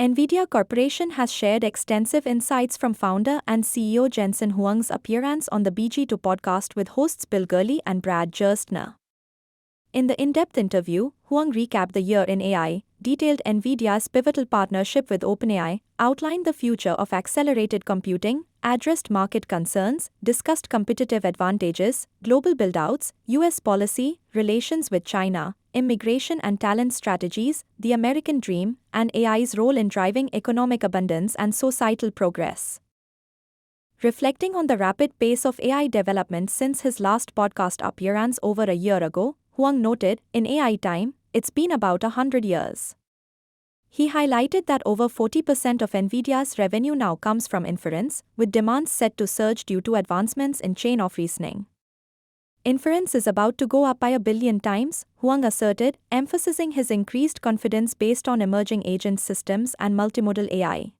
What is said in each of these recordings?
NVIDIA Corporation has shared extensive insights from founder and CEO Jensen Huang's appearance on the BG2 podcast with hosts Bill Gurley and Gerstner. In the in-depth interview, Huang recapped the year in AI, detailed NVIDIA's pivotal partnership with OpenAI, outlined the future of accelerated computing, addressed market concerns, discussed competitive advantages, global buildouts, US policy, relations with China, immigration and talent strategies, the American dream, and AI's role in driving economic abundance and societal progress. Reflecting on the rapid pace of AI development since his last podcast appearance over a year ago, Huang noted, in AI time, it's been about 100 years. He highlighted that over 40% of NVIDIA's revenue now comes from inference, with demands set to surge due to advancements in chain of reasoning. Inference is about to go up by 1 billion times, Huang asserted, emphasizing his increased confidence based on emerging agent systems and multimodal AI.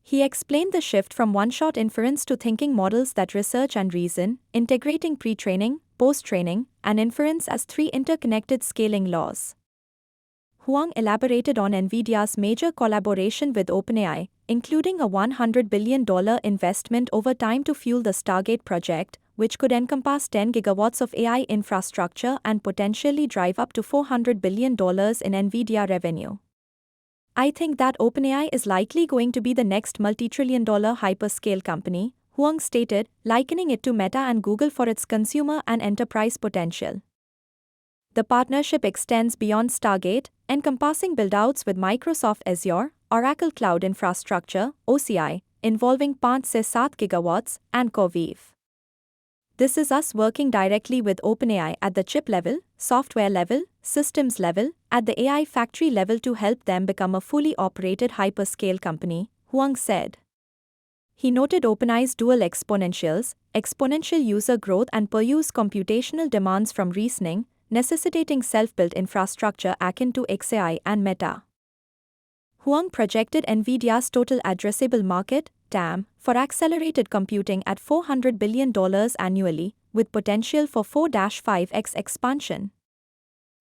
He explained the shift from one-shot inference to thinking models that research and reason, integrating pre-training, post-training, and inference as 3 interconnected scaling laws. Huang elaborated on NVIDIA's major collaboration with OpenAI, including a $100 billion investment over time to fuel the Stargate project, which could encompass 10 gigawatts of AI infrastructure and potentially drive up to $400 billion in NVIDIA revenue. I think that OpenAI is likely going to be the next multi-trillion-dollar hyperscale company, Huang stated, likening it to Meta and Google for its consumer and enterprise potential. The partnership extends beyond Stargate, encompassing buildouts with Microsoft Azure, Oracle Cloud Infrastructure, OCI, involving 5 se 7 gigawatts, and CoreWeave. This is us working directly with OpenAI at the chip level, software level, systems level, at the AI factory level to help them become a fully operated hyperscale company, Huang said. He noted OpenAI's dual exponentials, exponential user growth and per-use computational demands from reasoning, necessitating self-built infrastructure akin to XAI and Meta. Huang projected NVIDIA's total addressable market, TAM, for accelerated computing at $400 billion annually, with potential for 4-5x expansion.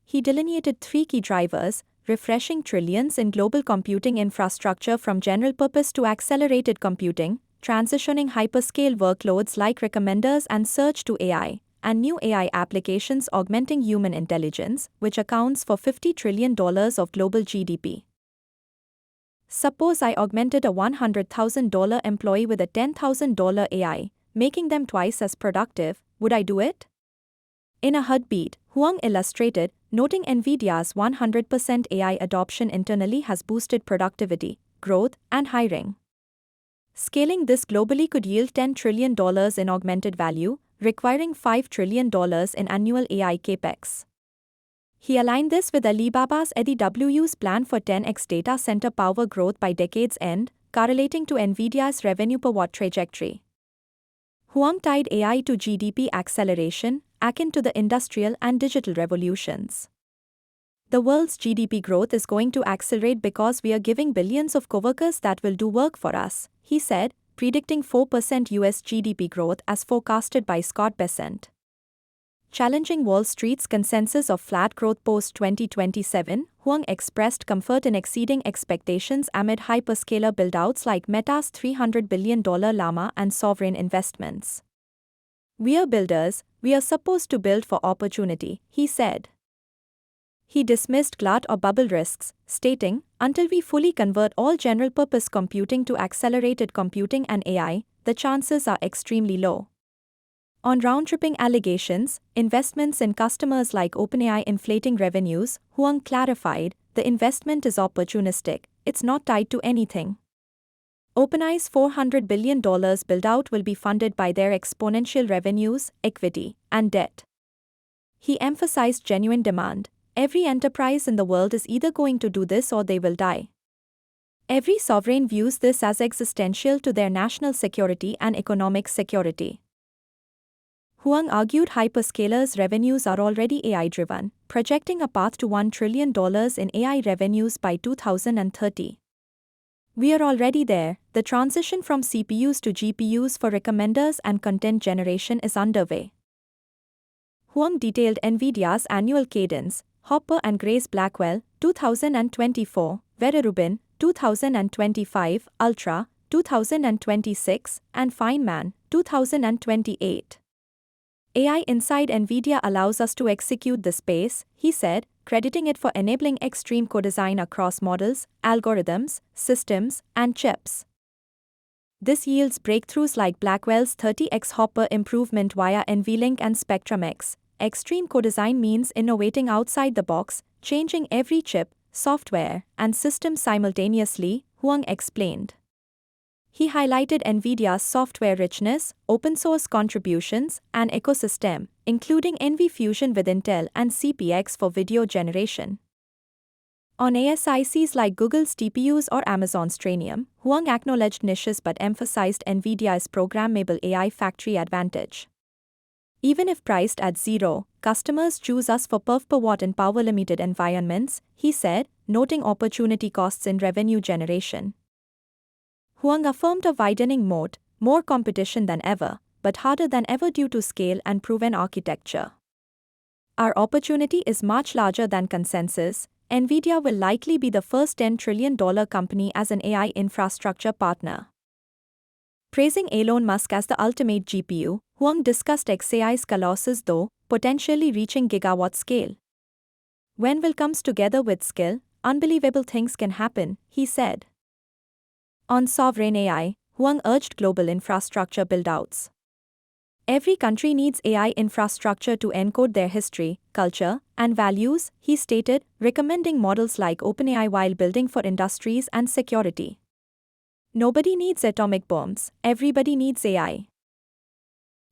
He delineated 3 key drivers, refreshing trillions in global computing infrastructure from general purpose to accelerated computing, transitioning hyperscale workloads like recommenders and search to AI, and new AI applications augmenting human intelligence, which accounts for $50 trillion of global GDP. Suppose I augmented a $100,000 employee with a $10,000 AI, making them twice as productive, would I do it? In a heartbeat, Huang illustrated, noting NVIDIA's 100% AI adoption internally has boosted productivity, growth, and hiring. Scaling this globally could yield $10 trillion in augmented value, requiring $5 trillion in annual AI capex. He aligned this with Alibaba's EDW's plan for 10x data center power growth by decade's end, correlating to NVIDIA's revenue per watt trajectory. Huang tied AI to GDP acceleration, akin to the industrial and digital revolutions. The world's GDP growth is going to accelerate because we are giving billions of coworkers that will do work for us, he said, predicting 4% US GDP growth as forecasted by Scott Bessent. Challenging Wall Street's consensus of flat growth post-2027, Huang expressed comfort in exceeding expectations amid hyperscaler buildouts like Meta's $300 billion Llama and sovereign investments. We are builders, we are supposed to build for opportunity, he said. He dismissed glut or bubble risks, stating, until we fully convert all general-purpose computing to accelerated computing and AI, the chances are extremely low. On round-tripping allegations, investments in customers like OpenAI inflating revenues, Huang clarified, the investment is opportunistic, it's not tied to anything. OpenAI's $400 billion build-out will be funded by their exponential revenues, equity, and debt. He emphasized genuine demand. Every enterprise in the world is either going to do this or they will die. Every sovereign views this as existential to their national security and economic security. Huang argued hyperscalers' revenues are already AI-driven, projecting a path to $1 trillion in AI revenues by 2030. We are already there, the transition from CPUs to GPUs for recommenders and content generation is underway. Huang detailed NVIDIA's annual cadence, Hopper and Grace Blackwell, 2024, Vera Rubin, 2025, Ultra, 2026, and Feynman, 2028. AI inside NVIDIA allows us to execute the space, he said, crediting it for enabling extreme co-design across models, algorithms, systems, and chips. This yields breakthroughs like Blackwell's 30x Hopper improvement via NVLink and Spectrum-X. Extreme co-design means innovating outside the box, changing every chip, software, and system simultaneously, Huang explained. He highlighted NVIDIA's software richness, open-source contributions, and ecosystem, including NVFusion with Intel and CPX for video generation. On ASICs like Google's TPUs or Amazon's Trainium, Huang acknowledged niches but emphasized NVIDIA's programmable AI factory advantage. Even if priced at zero, customers choose us for perf per watt in power-limited environments, he said, noting opportunity costs in revenue generation. Huang affirmed a widening moat, more competition than ever, but harder than ever due to scale and proven architecture. Our opportunity is much larger than consensus. NVIDIA will likely be the first $10 trillion company as an AI infrastructure partner. Praising Elon Musk as the ultimate GPU, Huang discussed xAI's colossus though, potentially reaching gigawatt scale. When will comes together with skill, unbelievable things can happen, he said. On sovereign AI, Huang urged global infrastructure buildouts. Every country needs AI infrastructure to encode their history, culture, and values, he stated, recommending models like OpenAI while building for industries and security. Nobody needs atomic bombs, everybody needs AI.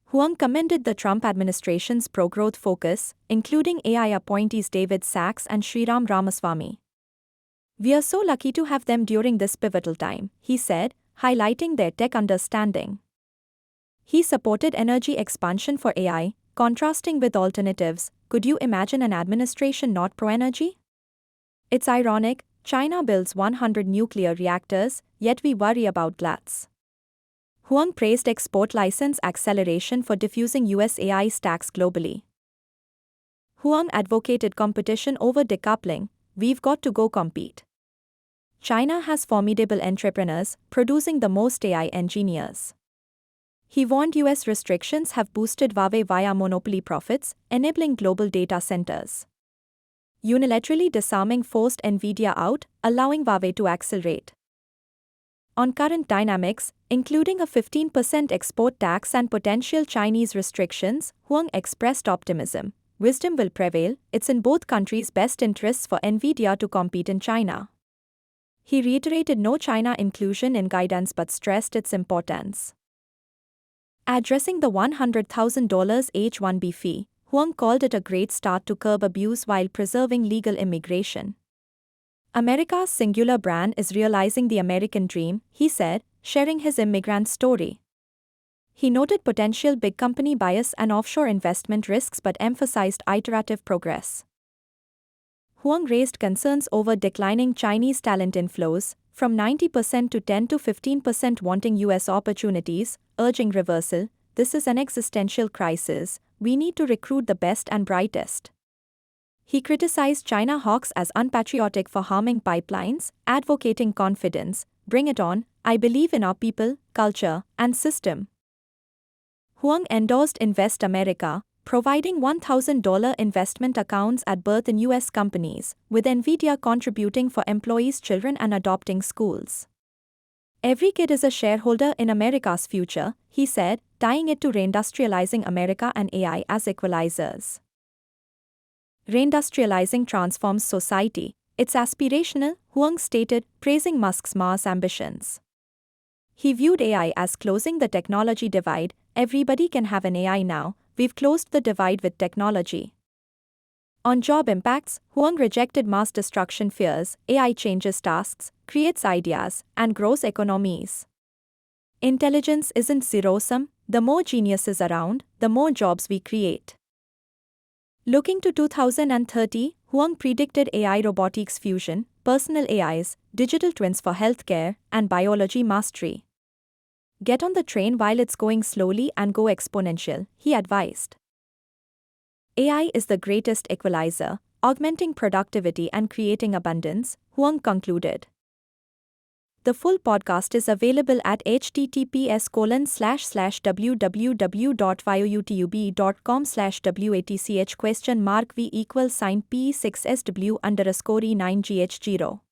Huang commended the Trump administration's pro-growth focus, including AI appointees David Sachs and Sriram Ramaswamy. We are so lucky to have them during this pivotal time, he said, highlighting their tech understanding. He supported energy expansion for AI, contrasting with alternatives. Could you imagine an administration not pro-energy? It's ironic, China builds 100 nuclear reactors, yet we worry about gluts. Huang praised export license acceleration for diffusing US AI stacks globally. Huang advocated competition over decoupling. We've got to go compete. China has formidable entrepreneurs, producing the most AI engineers. He warned US restrictions have boosted Huawei via monopoly profits, enabling global data centers. Unilaterally disarming forced NVIDIA out, allowing Huawei to accelerate. On current dynamics, including a 15% export tax and potential Chinese restrictions, Huang expressed optimism. Wisdom will prevail, it's in both countries' best interests for NVIDIA to compete in China. He reiterated no China inclusion in guidance but stressed its importance. Addressing the $100,000 H-1B fee, Huang called it a great start to curb abuse while preserving legal immigration. America's singular brand is realizing the American dream, he said, sharing his immigrant story. He noted potential big company bias and offshore investment risks but emphasized iterative progress. Huang raised concerns over declining Chinese talent inflows, from 90% to 10 to 15% wanting US opportunities, urging reversal. This is an existential crisis, we need to recruit the best and brightest. He criticized China hawks as unpatriotic for harming pipelines, advocating confidence. Bring it on, I believe in our people, culture, and system. Huang endorsed Invest America, providing $1,000 investment accounts at birth in US companies, with NVIDIA contributing for employees' children and adopting schools. Every kid is a shareholder in America's future, he said, tying it to reindustrializing America and AI as equalizers. Reindustrializing transforms society. It's aspirational, Huang stated, praising Musk's Mars ambitions. He viewed AI as closing the technology divide. Everybody can have an AI now, we've closed the divide with technology. On job impacts, Huang rejected mass destruction fears. AI changes tasks, creates ideas, and grows economies. Intelligence isn't zero-sum, the more geniuses around, the more jobs we create. Looking to 2030, Huang predicted AI robotics fusion, personal AIs, digital twins for healthcare, and biology mastery. Get on the train while it's going slowly and go exponential, he advised. AI is the greatest equalizer, augmenting productivity and creating abundance, Huang concluded. The full podcast is available at https://www.youtube.com/WATCH?V =P6SW_E9GH0.